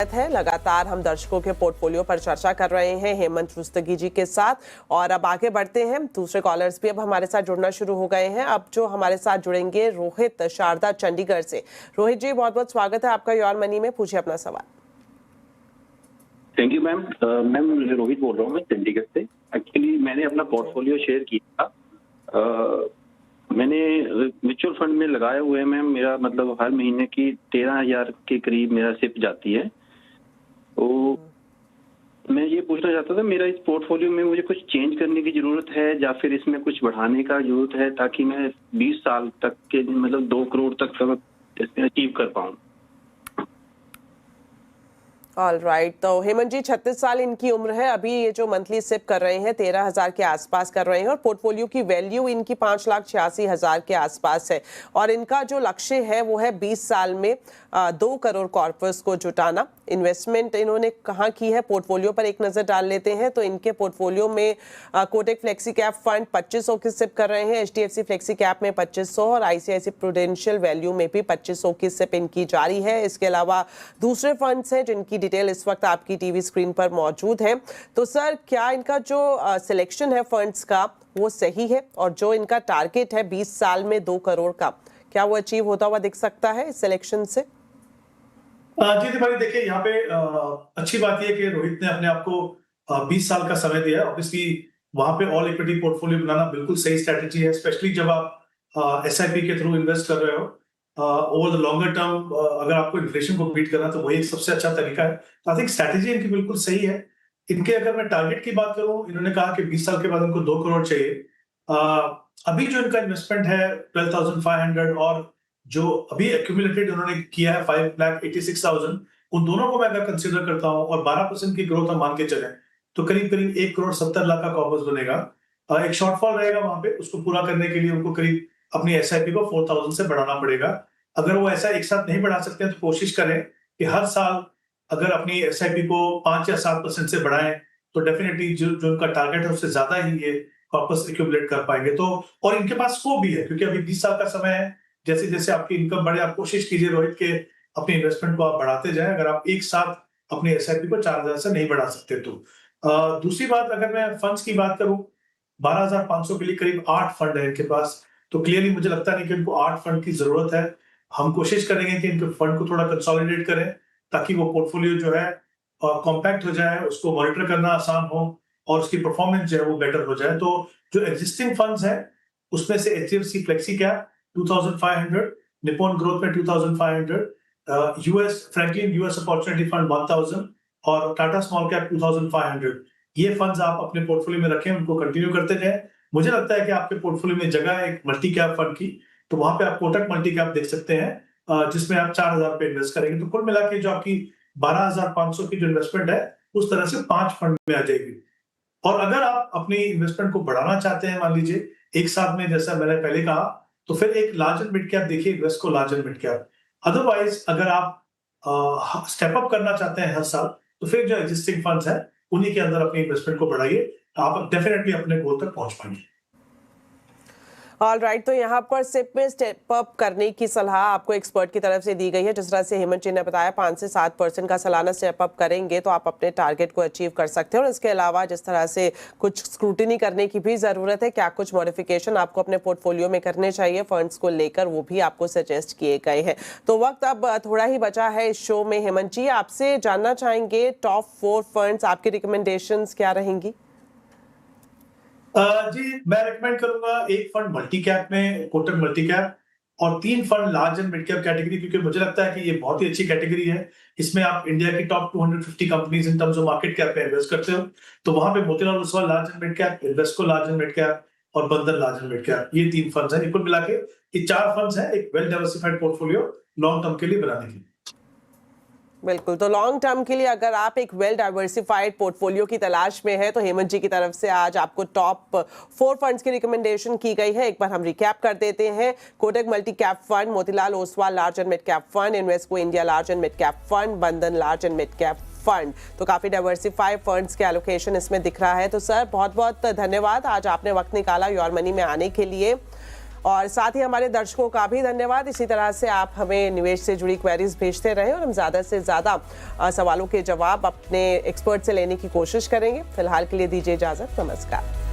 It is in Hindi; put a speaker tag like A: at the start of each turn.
A: है। लगातार हम दर्शकों के पोर्टफोलियो पर चर्चा कर रहे हैं हेमंत रुस्तगी जी के साथ और अब आगे बढ़ते हैं। दूसरे कॉलर्स भी अब हमारे साथ जुड़ना शुरू हो गए हैं। अब जो हमारे साथ जुड़ेंगे रोहित शारदा चंडीगढ़ से। रोहित जी, बहुत बहुत स्वागत है आपका योर मनी में। पूछिए अपना सवाल।
B: Thank you ma'am. Ma'am Rohit बोल रहा हूँ मैं चंडीगढ़ से। एक्चुअली मैंने अपना पोर्टफोलियो शेयर किया था। मैंने म्यूचुअल फंड में लगाए हुए हैं मैम। मेरा मतलब हर महीने की 13,000 के करीब मेरा सिप जाती है। तो मैं ये पूछना चाहता था, मेरा इस पोर्टफोलियो में मुझे कुछ चेंज करने की जरूरत है या फिर इसमें कुछ बढ़ाने का जरूरत है ताकि मैं 20 साल तक के मतलब 2 करोड़ तक का इसमें अचीव कर पाऊँ।
A: ऑलराइट, तो हेमंत जी 36 साल इनकी उम्र है। अभी ये जो मंथली सिप कर रहे हैं 13,000 के आसपास कर रहे हैं और पोर्टफोलियो की वैल्यू इनकी 5,86,000 के आसपास है और इनका जो लक्ष्य है वो है 20 साल में 2 करोड़ कॉर्पस को जुटाना। इन्वेस्टमेंट इन्होंने कहाँ की है, पोर्टफोलियो पर एक नजर डाल लेते हैं। तो इनके पोर्टफोलियो में कोटक फ्लेक्सी कैप फंड 2500 की सिप कर रहे हैं, HDFC फ्लेक्सी कैप में 2500 और ICICI प्रूडेंशियल वैल्यू में भी 2500 की सिप इनकी जारी है। इसके अलावा दूसरे फंड्स हैं जिनकी डिटेल इस वक्त आपकी टीवी स्क्रीन पर मौजूद है। तो सर, क्या इनका जो सिलेक्शन है फंड्स का वो सही है और जो इनका टारगेट है 20 साल में 2 करोड़ का, क्या वो अचीव होता हुआ दिख सकता है इस सिलेक्शन से?
C: जी तिवारी, देखिए यहाँ पे अच्छी बात यह है कि रोहित ने अपने आप को 20 साल का समय दिया है। ऑब्वियसली वहां पे ऑल इक्विटी पोर्टफोलियो बनाना बिल्कुल सही स्ट्रेटेजी है, स्पेशली जब आप SIP के थ्रू इन्वेस्ट कर रहे हो ओवर द लॉन्गर टर्म। अगर आपको इन्फ्लेशन को बीट करना तो वही एक सबसे अच्छा तरीका है। आई थिंक स्ट्रेटेजी इनकी बिल्कुल सही है। इनके अगर मैं टारगेट की बात करूं, इन्होंने कहा कि 20 साल के बाद इनको 2 करोड़ चाहिए। अभी जो इनका इन्वेस्टमेंट है 12,500 और जो अभी एक्यूमुलेटेड उन्होंने किया है 5,86,000, उन दोनों को मैं अगर कंसीडर करता हूं और 12% की ग्रोथ हम मान के चले तो करीब करीब 1 करोड़ 70 लाख का कॉर्पस बनेगा। एक शॉर्टफॉल रहेगा वहां पे, उसको पूरा करने के लिए उनको करीब अपनी SIP को 4,000 से बढ़ाना पड़ेगा। अगर वो ऐसा एक साथ नहीं बढ़ा सकते हैं तो कोशिश करें कि हर साल अगर अपनी SIP को 5 या 7% से बढ़ाएं तो डेफिनेटली जो उनका टारगेट है उससे ज्यादा ही ये कॉर्पस एक्यूमुलेट कर पाएंगे। तो और इनके पास स्कोप भी है क्योंकि अभी 20 साल का समय है। जैसे जैसे आपकी इनकम बढ़े, आप कोशिश कीजिए रोहित के अपने इन्वेस्टमेंट को आप बढ़ाते जाएं। अगर आप एक साथ अपने SIP को 4,000 से नहीं बढ़ा सकते तो दूसरी बात, अगर मैं फंड्स की बात करूं 12,500 के लिए करीब 8 फंड है इनके पास। तो क्लियरली मुझे लगता नहीं कि इनको 8 फंड की जरूरत है। हम कोशिश करेंगे कि इनके फंड को थोड़ा कंसोलिडेट करें ताकि वो पोर्टफोलियो जो है कॉम्पैक्ट हो जाए, उसको मॉनिटर करना आसान हो और उसकी परफॉर्मेंस जो है वो बेटर हो जाए। तो जो एग्जिस्टिंग फंड्स है उसमें से HDFC flexi cap 2,500, Nippon growth में 2,500, फ्रैंकलिन यूएस अपॉर्चुनिटी फंड 1,000 और टाटा स्मॉल कैप 2,500। ये फंड्स आप अपने पोर्टफोलियो में रखें, उनको कंटिन्यू करते जाएं। मुझे लगता है कि आपके पोर्टफोलियो में जगह है एक मल्टी कैप फंड की, तो वहां पे आप कोटक मल्टी कैप देख सकते हैं जिसमें आप 4,000 पे इन्वेस्ट करेंगे तो कुल मिला के जो आपकी 12,500 की जो इन्वेस्टमेंट है उस तरह से 5 फंड में आ जाएगी। और अगर आप अपनी इन्वेस्टमेंट को बढ़ाना चाहते हैं, मान लीजिए एक साथ में, जैसा मैंने पहले कहा, तो फिर एक लार्ज एंड मिड कैप देखिए, इन्वेस्ट को large and mid cap. Otherwise अगर आप स्टेप अप करना चाहते हैं हर साल तो फिर जो एग्जिस्टिंग फंड्स है उन्हीं के अंदर अपनी इन्वेस्टमेंट को बढ़ाइए, आप डेफिनेटली अपने गोल तक पहुंच पाएंगे।
A: ऑलराइट, तो यहाँ पर सिप में स्टेप अप करने की सलाह आपको एक्सपर्ट की तरफ से दी गई है। जिस तरह से हेमंत जी ने बताया 5 से 7% का सालाना स्टेप अप करेंगे तो आप अपने टारगेट को अचीव कर सकते हैं। और इसके अलावा जिस तरह से कुछ स्क्रूटिनी करने की भी ज़रूरत है, क्या कुछ मॉडिफिकेशन आपको अपने पोर्टफोलियो में करने चाहिए फंड्स को लेकर, वो भी आपको सजेस्ट किए गए हैं। तो वक्त अब थोड़ा ही बचा है इस शो में। हेमंत जी, आपसे जानना चाहेंगे टॉप 4 फंड्स, आपकी रिकमेंडेशंस क्या रहेंगी?
C: जी मैं रेकमेंड करूंगा एक फंड मल्टी कैप में कोटक मल्टी कैप और 3 fund large and mid cap category, क्योंकि मुझे लगता है कि ये बहुत ही अच्छी कैटेगरी है। इसमें आप इंडिया की top 250 companies in terms of market cap पे इन्वेस्ट करते हो। तो वहां पे Motilal Oswal large and mid cap, Invesco large and mid cap और बंधन लार्ज एंड मिड कैप, ये 3 फंड्स हैं। कुल मिला के ये 4 फंड्स हैं एक well diversified portfolio long term के लिए बनाने के लिए।
A: बिल्कुल, तो लॉन्ग टर्म के लिए अगर आप एक वेल डाइवर्सिफाइड पोर्टफोलियो की तलाश में है तो हेमंत जी की तरफ से आज आपको टॉप 4 फंड्स की रिकमेंडेशन की गई है। एक बार हम रिकैप कर देते हैं। Kotak multi cap fund, Motilal Oswal large and mid cap fund, Invesco India large and mid cap fund, Bandhan large and mid cap fund. तो काफी डाइवर्सिफाइड फंड्स के एलोकेशन इसमें दिख रहा है। तो सर, बहुत बहुत धन्यवाद, आज आपने वक्त निकाला योर मनी में आने के लिए। और साथ ही हमारे दर्शकों का भी धन्यवाद। इसी तरह से आप हमें निवेश से जुड़ी क्वेरीज भेजते रहें और हम ज़्यादा से ज़्यादा सवालों के जवाब अपने एक्सपर्ट से लेने की कोशिश करेंगे। फिलहाल के लिए दीजिए इजाज़त। नमस्कार।